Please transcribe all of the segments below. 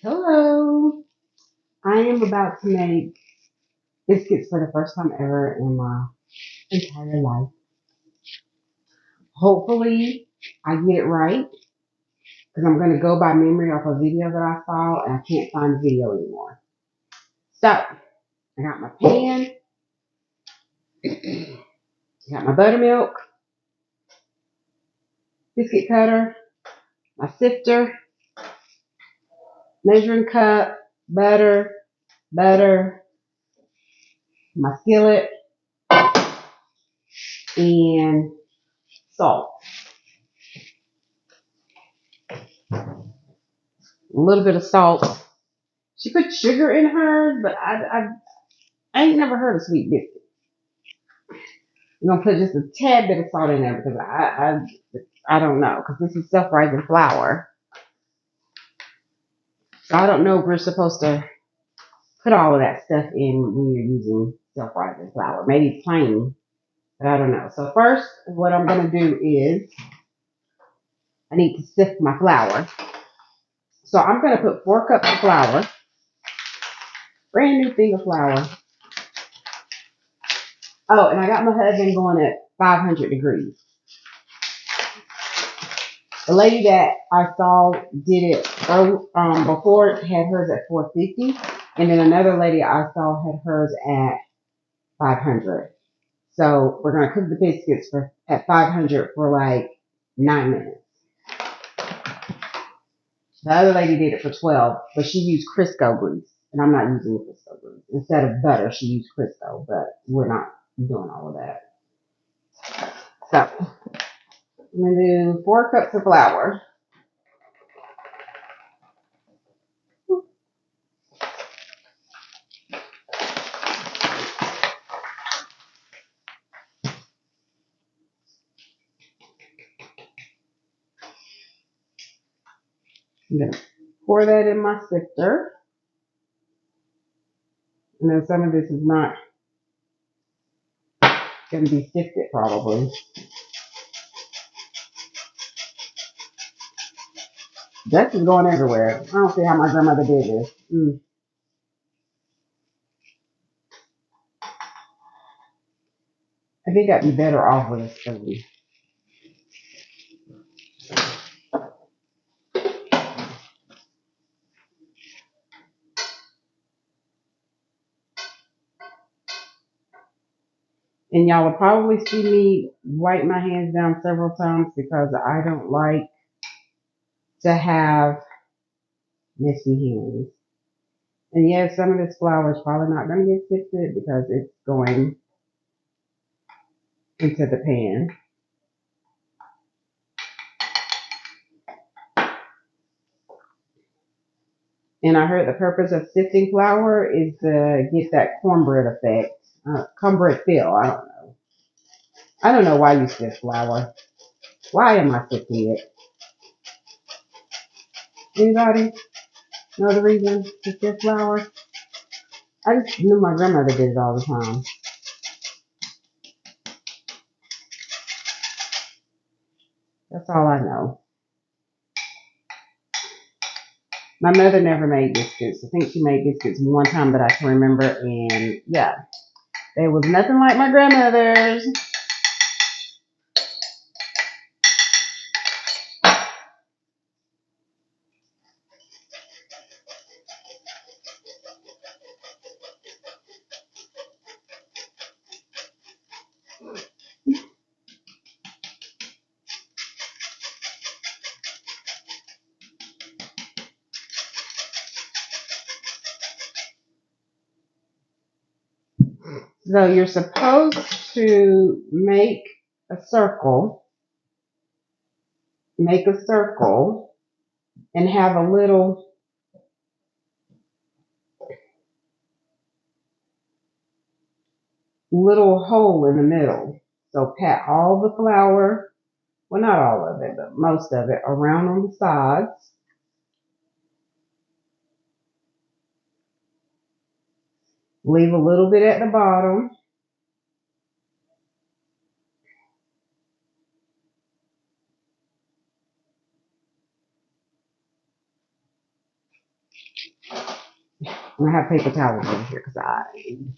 Hello. I am about to make biscuits for the first time ever in my entire life. Hopefully, I get it right because I'm going to go by memory off a video that I saw and I can't find the video anymore. So, I got my pan, got my buttermilk, biscuit cutter, my sifter, measuring cup, butter, my skillet, and salt. A little bit of salt. She put sugar in hers, but I ain't never heard of sweet biscuits. I'm gonna put just a tad bit of salt in there because I don't know because this is self-rising flour, so I don't know if we're supposed to put all of that stuff in when you're using self-rising flour. Maybe plain, but I don't know. So first, what I'm gonna do is I need to sift my flour. So I'm gonna put 4 cups of flour, brand new thing of flour. Oh, and I got my oven going at 500 degrees. The lady that I saw did it before had hers at 450, and then another lady I saw had hers at 500. So we're gonna cook the biscuits at 500 for like 9 minutes. The other lady did it for 12, but she used Crisco grease, and I'm not using Crisco grease. Instead of butter, she used Crisco, but we're not doing all of that. So I'm gonna do 4 cups of flour. I'm gonna pour that in my sifter. And then some of this is not going to be sifted probably. Dust is going everywhere. I don't see how my grandmother did this. I think I'd be better off with a spoon. And y'all will probably see me wipe my hands down several times because I don't like to have messy hands. And yes, some of this flour is probably not going to get sifted because it's going into the pan. And I heard the purpose of sifting flour is to get that cornbread effect. Cornbread feel, I don't know. I don't know why you sift flour. Why am I sifting it? Anybody know the reason to sift flour? I just knew my grandmother did it all the time. That's all I know. My mother never made biscuits. I think she made biscuits one time that I can remember, and yeah, there was nothing like my grandmother's. So you're supposed to make a circle, and have a little hole in the middle. So pat all the flour, well, not all of it, but most of it around on the sides. Leave a little bit at the bottom. I have paper towels over here because I need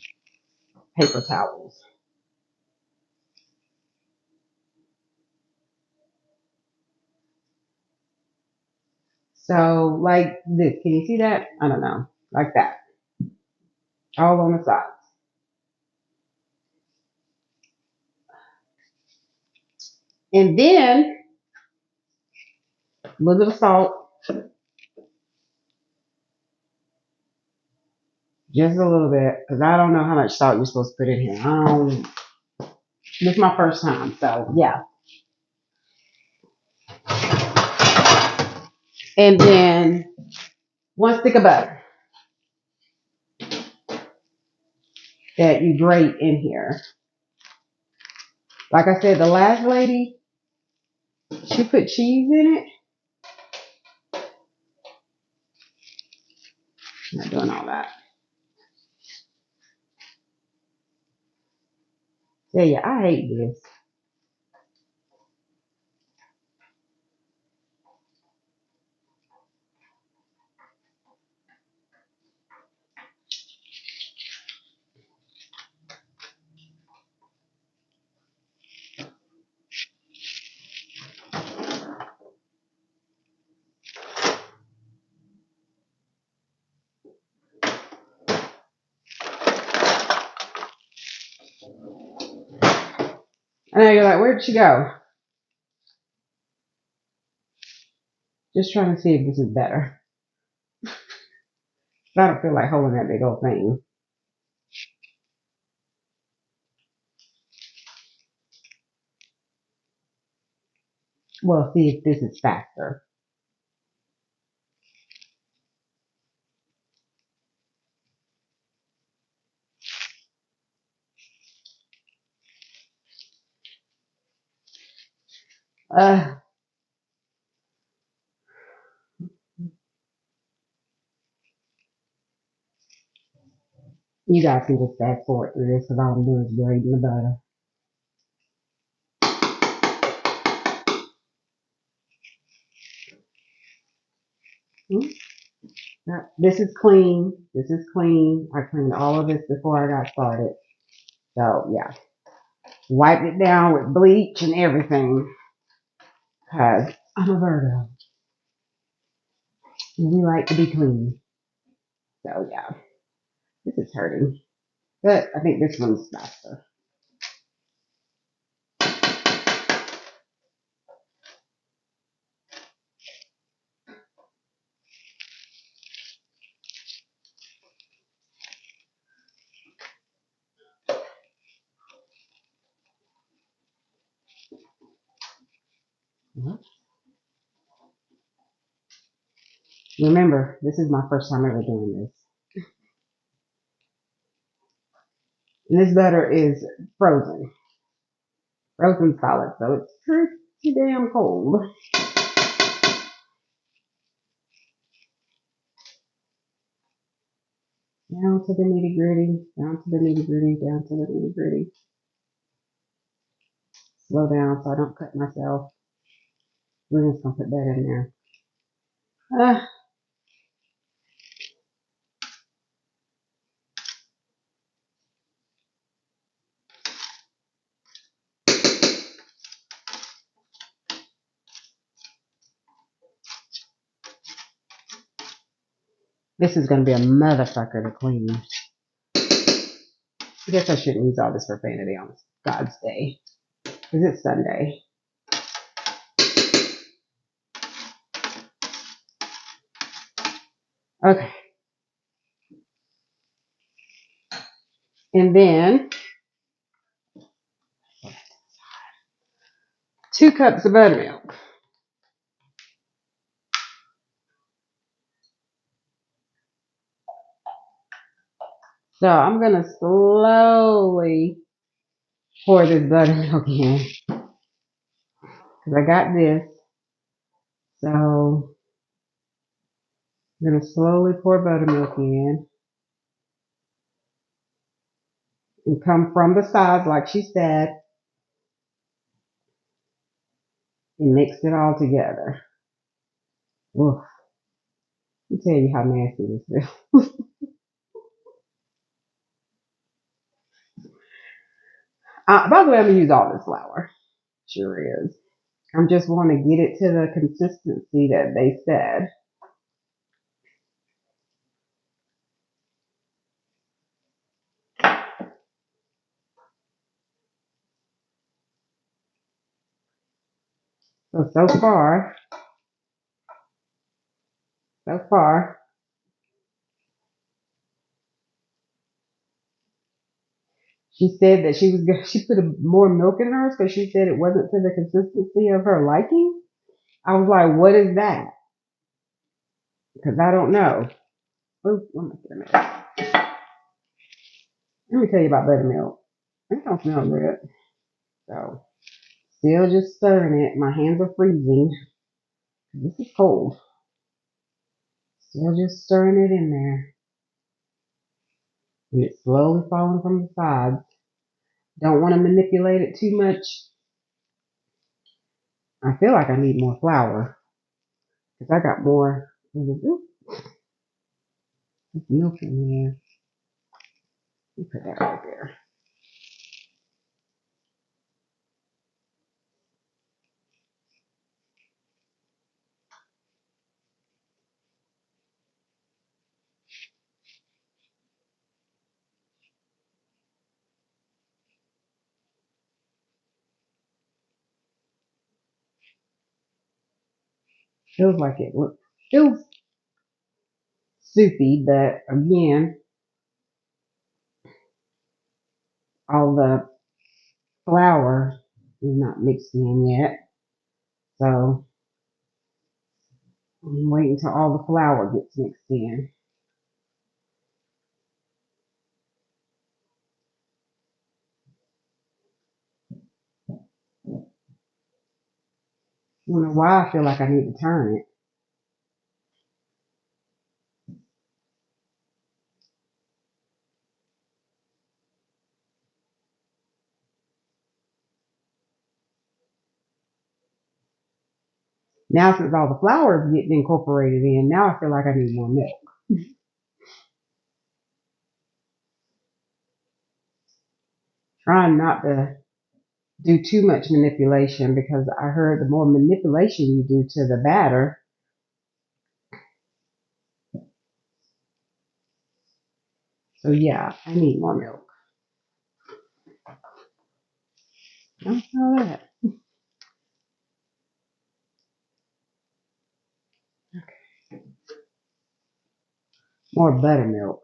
paper towels. So like this, can you see that? I don't know, like that, all on the sides. And then a little bit of salt, just a little bit, because I don't know how much salt you're supposed to put in here. I don't. This is my first time, so yeah. And then 1 stick of butter that you grate in here. Like I said, the last lady, she put cheese in it. Not doing all that. Tell you, I hate this. I know you're like, where'd she go? Just trying to see if this is better. But I don't feel like holding that big old thing. Well, see if this is faster. Uh, you guys can just fast forward through this because all I'm doing is grating the butter. Hmm? This is clean. This is clean. I cleaned all of this before I got started. So yeah, wiped it down with bleach and everything because I'm a Virgo and we like to be clean. So yeah, this is hurting, but I think this one's faster. Remember, this is my first time ever doing this. And this butter is frozen, frozen solid, so it's pretty damn cold. Down to the nitty gritty, down to the nitty gritty, down to the nitty gritty. Slow down so I don't cut myself. We're just gonna put that in there. Uh, this is gonna be a motherfucker to clean. I guess I shouldn't use all this profanity on God's day, because it's Sunday. Okay. And then 2 cups of buttermilk. So I'm gonna slowly pour this buttermilk in because I got this. So I'm gonna slowly pour buttermilk in and come from the sides like she said and mix it all together. Oof. Let me tell you how nasty this is. By the way, I'm gonna use all this flour. Sure is. I just want to get it to the consistency that they said. So far, she said that she put more milk in hers because she said it wasn't to the consistency of her liking. I was like, what is that? Because I don't know. Oh, let me tell you about buttermilk. It don't smell good. So, still just stirring it. My hands are freezing. This is cold. Still just stirring it in there. And it's slowly falling from the sides. Don't want to manipulate it too much. I feel like I need more flour. Because I got more milk in here. Let me put that right there. Feels like it feels soupy, but again, all the flour is not mixed in yet. So I'm waiting until all the flour gets mixed in. I don't know why I feel like I need to turn it. Now since all the flour is getting incorporated in, now I feel like I need more milk. Trying not to do too much manipulation because I heard the more manipulation you do to the batter, so yeah, I need more milk. I saw that. More buttermilk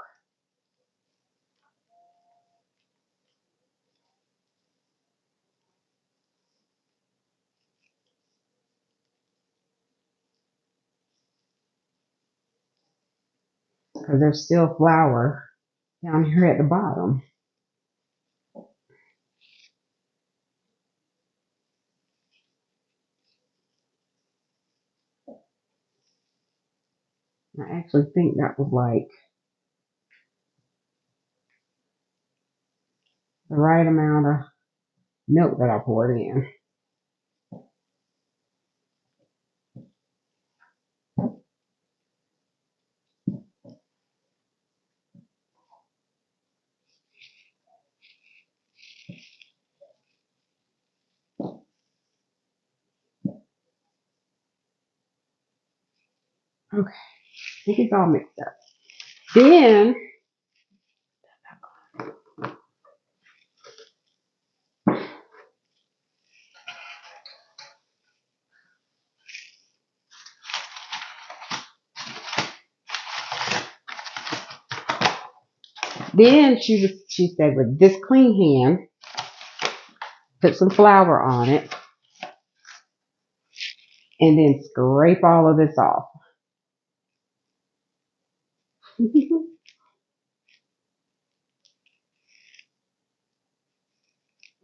because there's still flour down here at the bottom. I actually think that was like the right amount of milk that I poured in. Okay, I think it's all mixed up. Then she said with this clean hand, put some flour on it, and then scrape all of this off.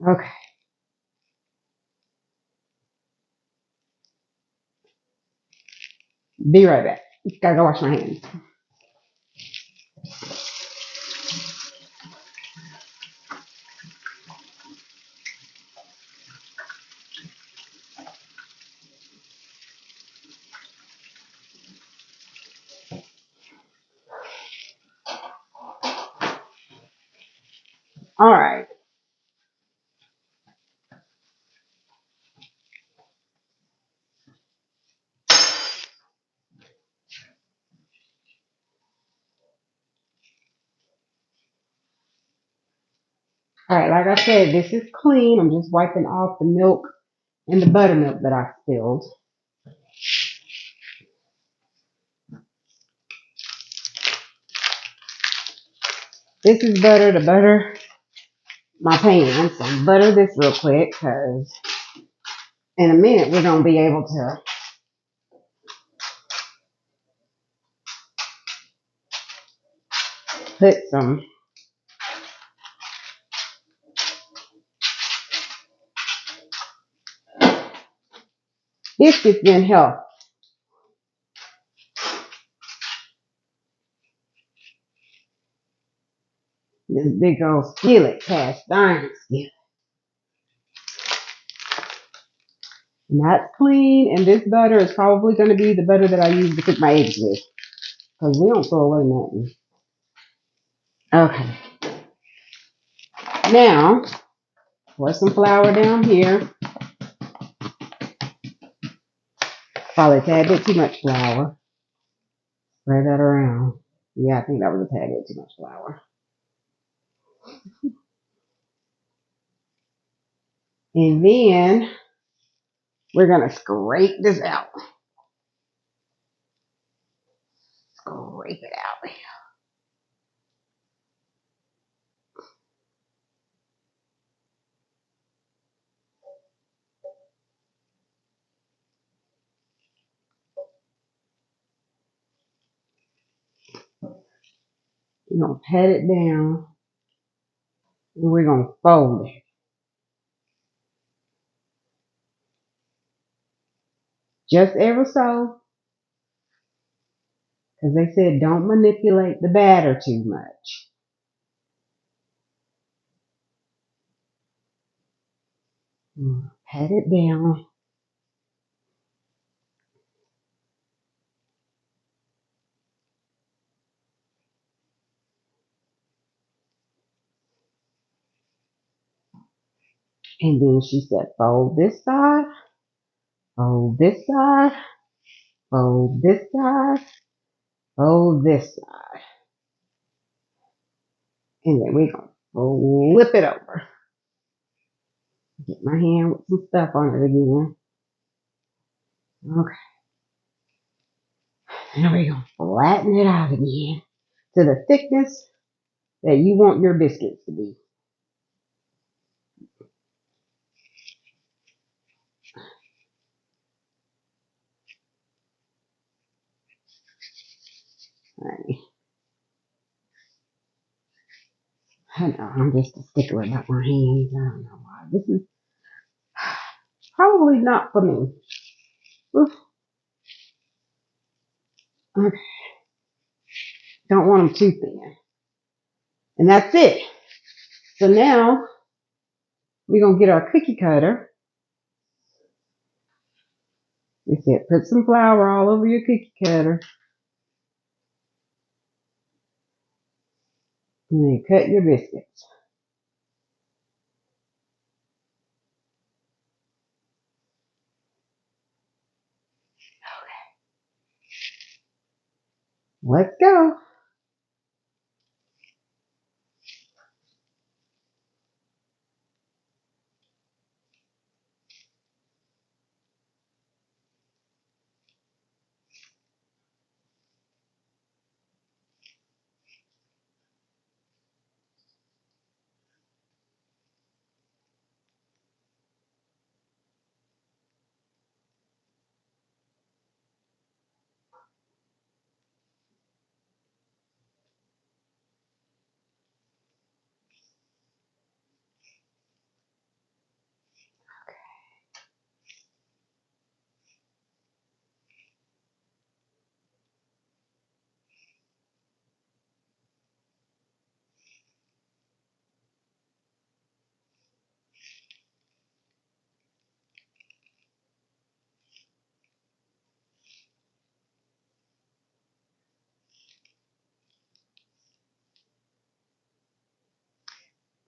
Okay, be right back. Gotta go wash my hands. All right. All right, like I said, this is clean. I'm just wiping off the milk and the buttermilk that I spilled. This is butter to butter my pan. So butter this real quick because in a minute we're going to be able to put some biscuits in here. This big old skillet, cast iron skillet. And that's clean. And this butter is probably going to be the butter that I use to cook my eggs with. Because we don't throw away nothing. Okay. Now, pour some flour down here. Probably a tad bit too much flour. Spread that around. Yeah, I think that was a tad bit too much flour. And then we're going to scrape this out. Scrape it out. We're going to pat it down. And we're going to fold it. Just ever so. Because they said don't manipulate the batter too much. Pat it down. And then she said, fold this side, fold this side, fold this side, fold this side. And then we're going to flip it over. Get my hand with some stuff on it again. Okay. Now we're going to flatten it out again to the thickness that you want your biscuits to be. Right. I know, I'm just a stickler about my hands. I don't know why. This is probably not for me. Oof. Okay. Don't want them too thin. And that's it. So now we're going to get our cookie cutter. We said put some flour all over your cookie cutter. And then cut your biscuits. Let's go.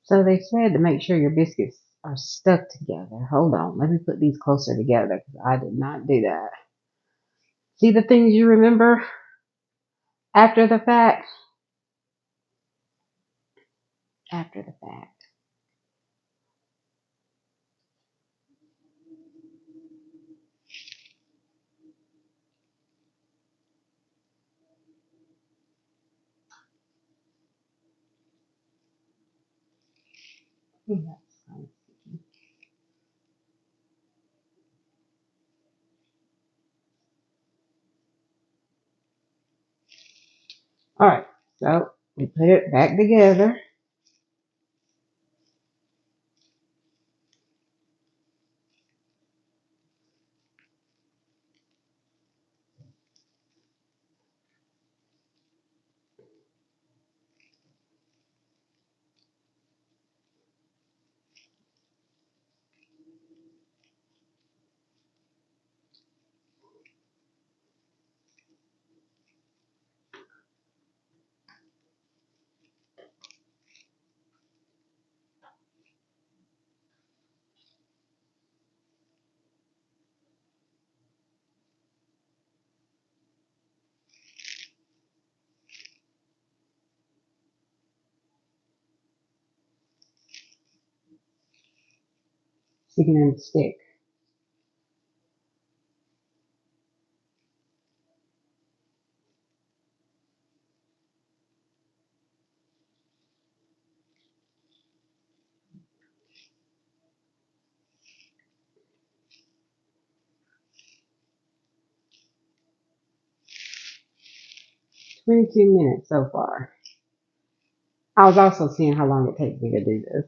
So they said to make sure your biscuits are stuck together. Hold on. Let me put these closer together because I did not do that. See the things you remember after the fact? After the fact. think that's kind of sticky. All right, so we put it back together. Sticking in the stick. $22 so far. I was also seeing how long it takes me to do this.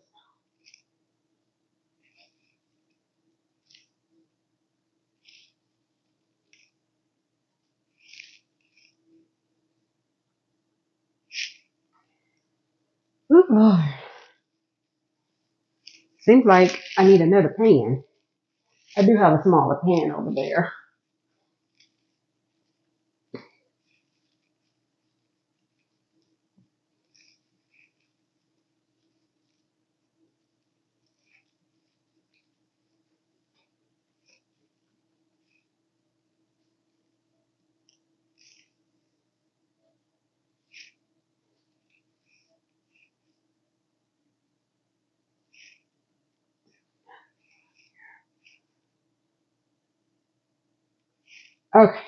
Ooh, Lord. Seems like I need another pan. I do have a smaller pan over there. Okay.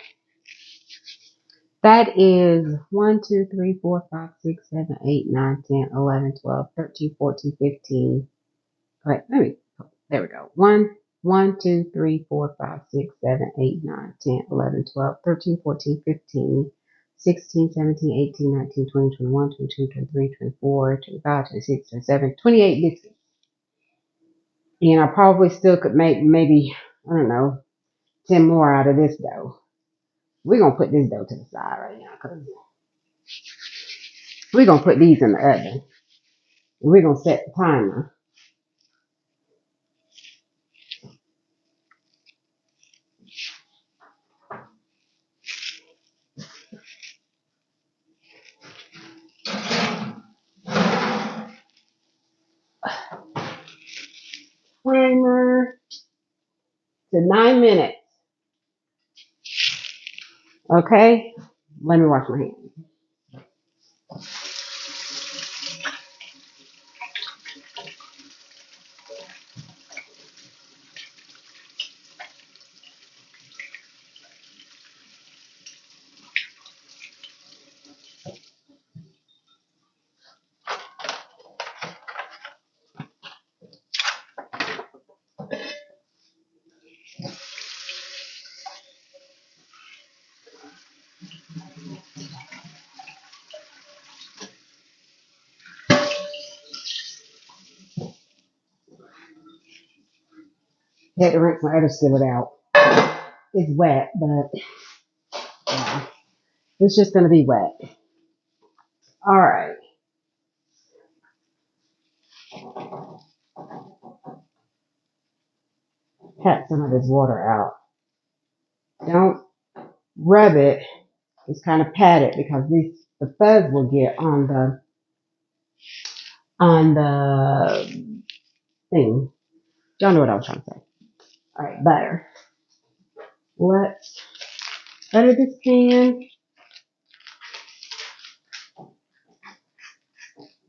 That is 1, 2, 3, 4, 5, 6, 7, 8, 9, 10, 11, 12, 13, 14, 15. Wait, there we go. 1, 2, 3, 4, 5, 6, 7, 8, 9, 10, 11, 12, 13, 14, 15, 16, 17, 18, 19, 20, 21, 22, 23, 24, 25, 26, 27, 28 biscuits. And I probably still could make maybe, I don't know, 10 more out of this dough. We're going to put this dough to the side right now because we're going to put these in the oven. And we're going to set the timer. Timer to 9 minutes. Okay? Let me wash my hands. I had to rinse my other skillet out. It's wet, but yeah, it's just going to be wet. All right. Pat some of this water out. Don't rub it. Just kind of pat it because the fuzz will get on the thing. Y'all know what I was trying to say. All right, butter. Let's butter this pan.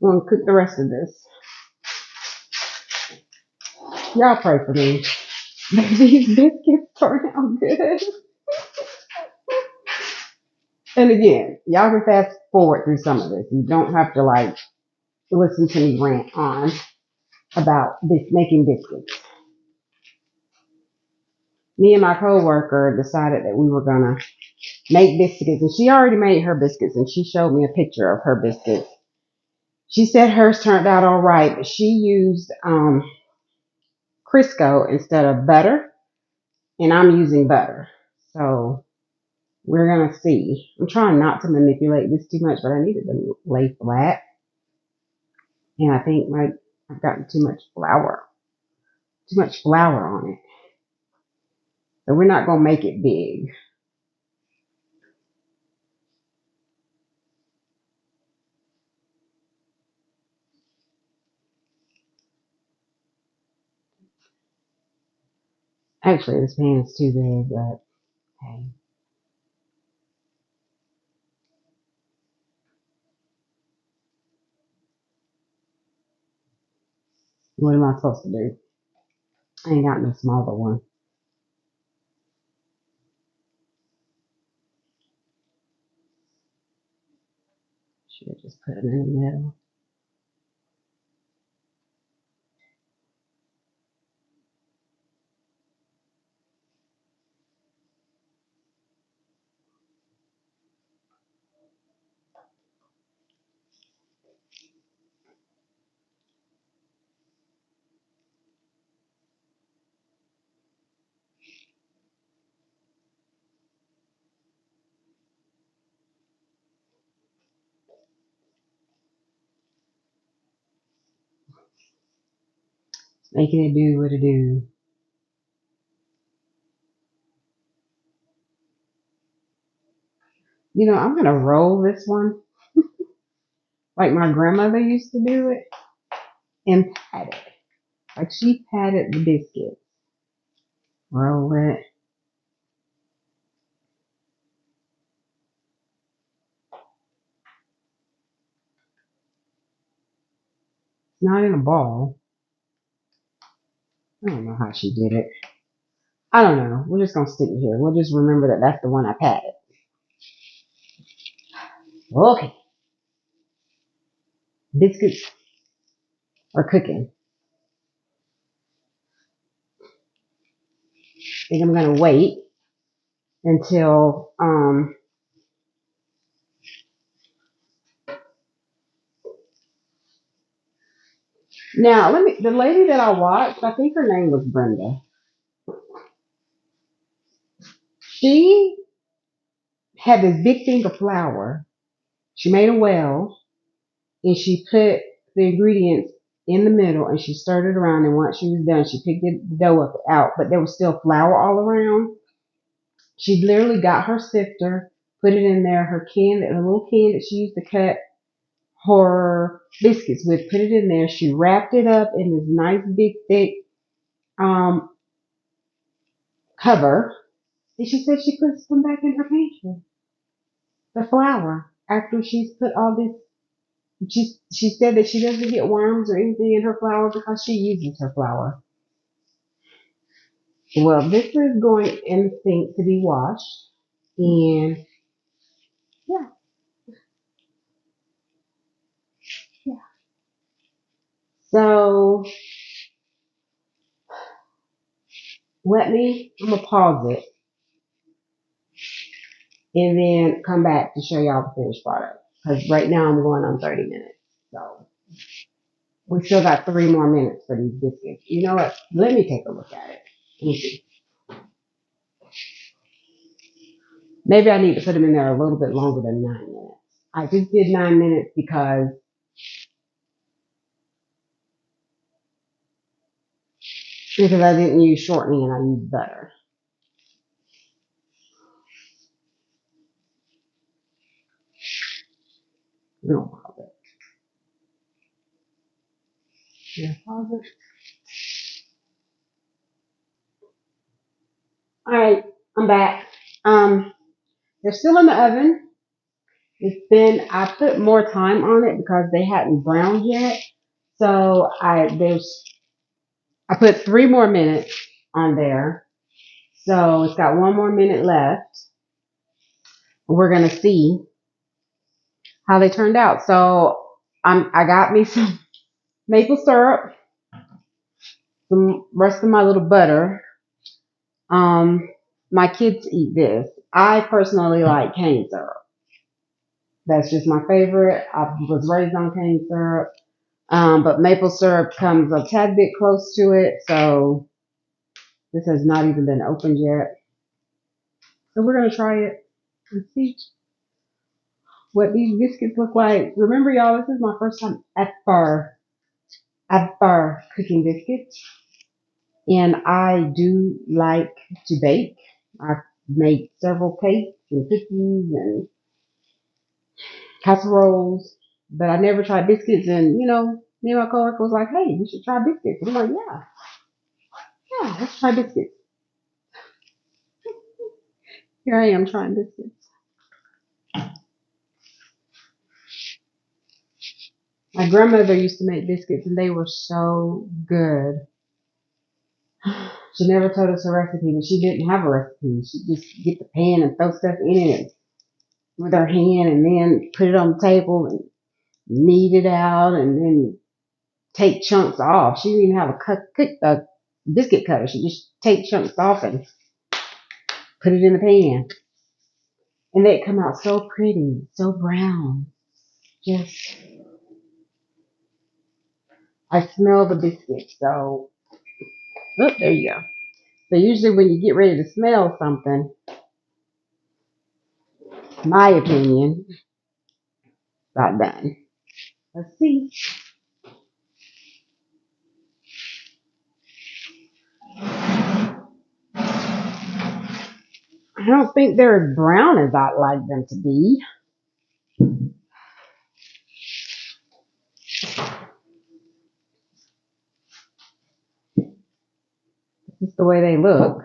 I'm gonna cook the rest of this. Y'all pray for me. These biscuits turn out good. And again, y'all can fast forward through some of this. You don't have to like listen to me rant on. about this making biscuits. Me and my coworker decided that we were gonna make biscuits, and she already made her biscuits, and she showed me a picture of her biscuits. She said hers turned out all right, but she used Crisco instead of butter, and I'm using butter. So we're gonna see. I'm trying not to manipulate this too much, but I needed to lay flat, and I think I've gotten too much flour on it. So we're not gonna make it big. Actually, this pan is too big, but hey, what am I supposed to do? I ain't got no smaller one. Should have just put them in the middle. Making it do what it do. I'm gonna roll this one like my grandmother used to do it and pat it. Like she patted the biscuit. Roll it. Not in a ball. I don't know how she did it. I don't know. We're just gonna stick it here. We'll just remember that that's the one I patted. Okay. Biscuits are cooking. I think I'm gonna wait until now the lady that I watched, I think her name was Brenda. She had this big thing of flour. She made a well and she put the ingredients in the middle and she stirred it around, and once she was done she picked the dough up out, but there was still flour all around. She literally got her sifter, put it in there, her can, a little can that she used to cut her biscuits with, put it in there. She wrapped it up in this nice big thick um cover, and she said she puts them back in her pantry. The flour after she's put all this. She said that she doesn't get worms or anything in her flour because she uses her flour. Well, this is going in the sink to be washed, and yeah, yeah. So I'm gonna pause it and then come back to show y'all the finished product. Because right now I'm going on 30 minutes. So we still got 3 more minutes for these biscuits. You know what? Let me take a look at it. Let me see. Maybe I need to put them in there a little bit longer than 9 minutes. I just did 9 minutes because I didn't use shortening and I used butter. No, pause it. Yeah, pause it. All right, I'm back. They're still in the oven. I put more time on it because they hadn't browned yet. So I put 3 more minutes on there. So it's got 1 more minute left. We're gonna see how they turned out. So I got me some maple syrup. some rest of my little butter. Um, my kids eat this. I personally like cane syrup. That's just my favorite. I was raised on cane syrup. But maple syrup comes a tad bit close to it, so this has not even been opened yet. So we're gonna try it and see what these biscuits look like. Remember, y'all, this is my first time ever cooking biscuits, and I do like to bake. I've made several cakes and cookies and casseroles, but I never tried biscuits. And me and my coworker was like, "Hey, we should try biscuits." I'm like, "Yeah, yeah, let's try biscuits." Here I am trying biscuits. My grandmother used to make biscuits, and they were so good. She never told us a recipe, but she didn't have a recipe. She'd just get the pan and throw stuff in it with her hand, and then put it on the table and knead it out, and then take chunks off. She didn't even have a biscuit cutter. She just take chunks off and put it in the pan, and they'd come out so pretty, so brown. Just, I smell the biscuit. So, oh, there you go. So usually when you get ready to smell something, my opinion, about done. Let's see. I don't think they're as brown as I'd like them to be. Just the way they look.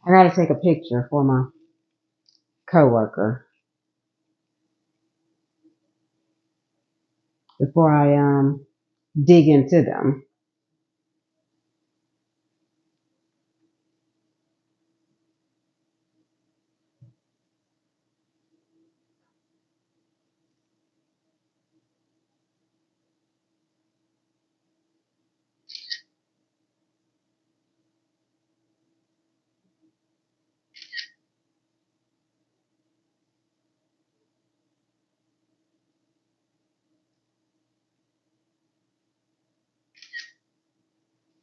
I gotta take a picture for my coworker before I dig into them.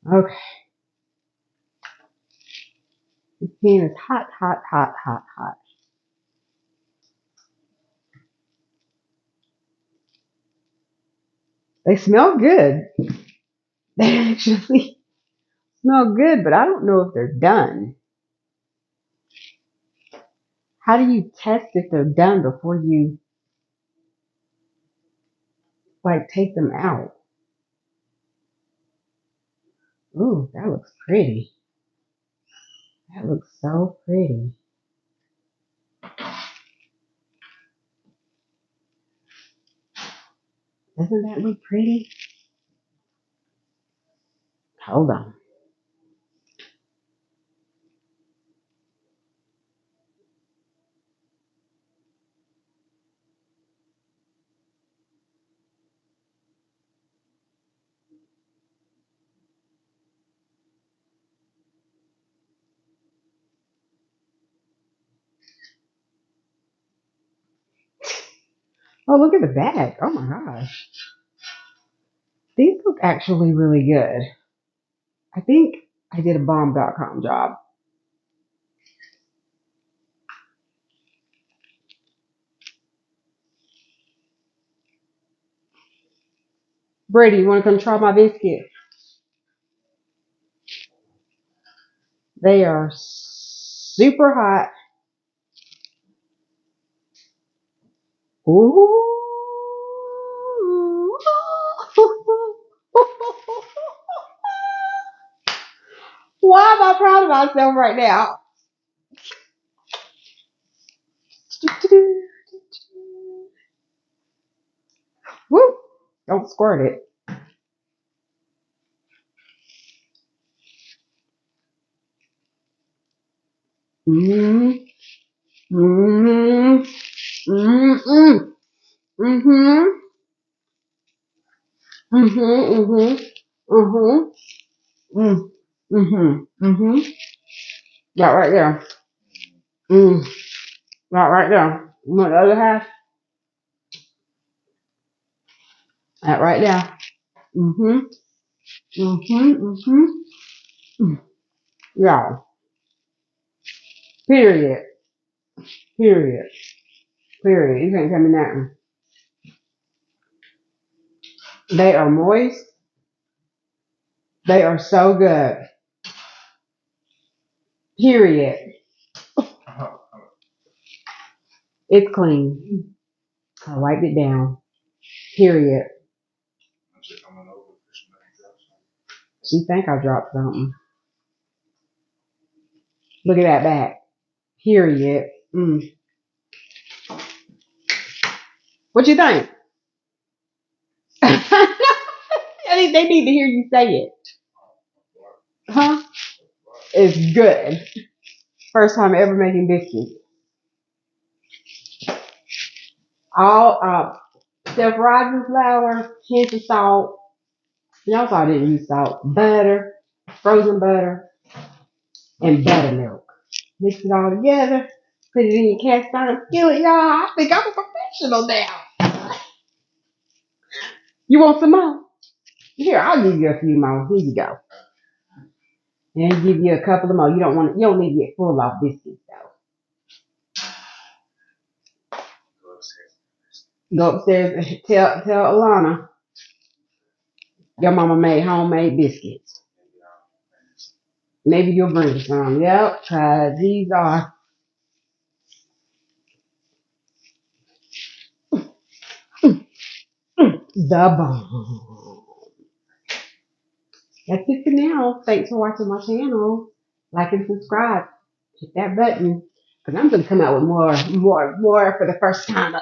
Okay, this pan is hot, hot, hot, hot, hot. They smell good. They actually smell good, but I don't know if they're done. How do you test if they're done before you like take them out? Ooh, that looks pretty. That looks so pretty. Doesn't that look pretty? Hold on. Oh, look at the bag. Oh my gosh. These look actually really good. I think I did a bomb.com job. Brady, you want to come try my biscuits? They are super hot. Ooh. Why am I proud of myself right now? Woo! Don't squirt it. Mm-hmm. Mm-hmm. Mm-hmm. Mm-hmm. Mm-hmm. Mm-hmm. Mm. Mm-hmm. Mm-hmm. That right there. Mm. That right there. You want the other half? That right there. Mm-hmm. Mm-hmm. Mm-hmm. Mm. Yeah. Period. Period. Period. You can't tell me nothing. They are moist. They are so good. Period. It's clean. I wiped it down. Period. She think I dropped something. Look at that back. Period. Mm. What you think? I mean, they need to hear you say it. Huh? It's good. First time ever making biscuits. All self-rising flour, hints of salt. Y'all saw I didn't use salt. Butter, frozen butter, and buttermilk. Mix it all together. Put it in your cast iron skillet, y'all. I think I'm a professional now. You want some more? Here, I'll give you a few more. Here you go. And give you a couple of more. You don't need to get full off biscuits though. Go upstairs and tell Alana your mama made homemade biscuits. Maybe you'll bring some. Yep, cause these are the bomb. That's it for now. Thanks for watching my channel. Like and subscribe. Hit that button. Cause I'm gonna come out with more for the first time.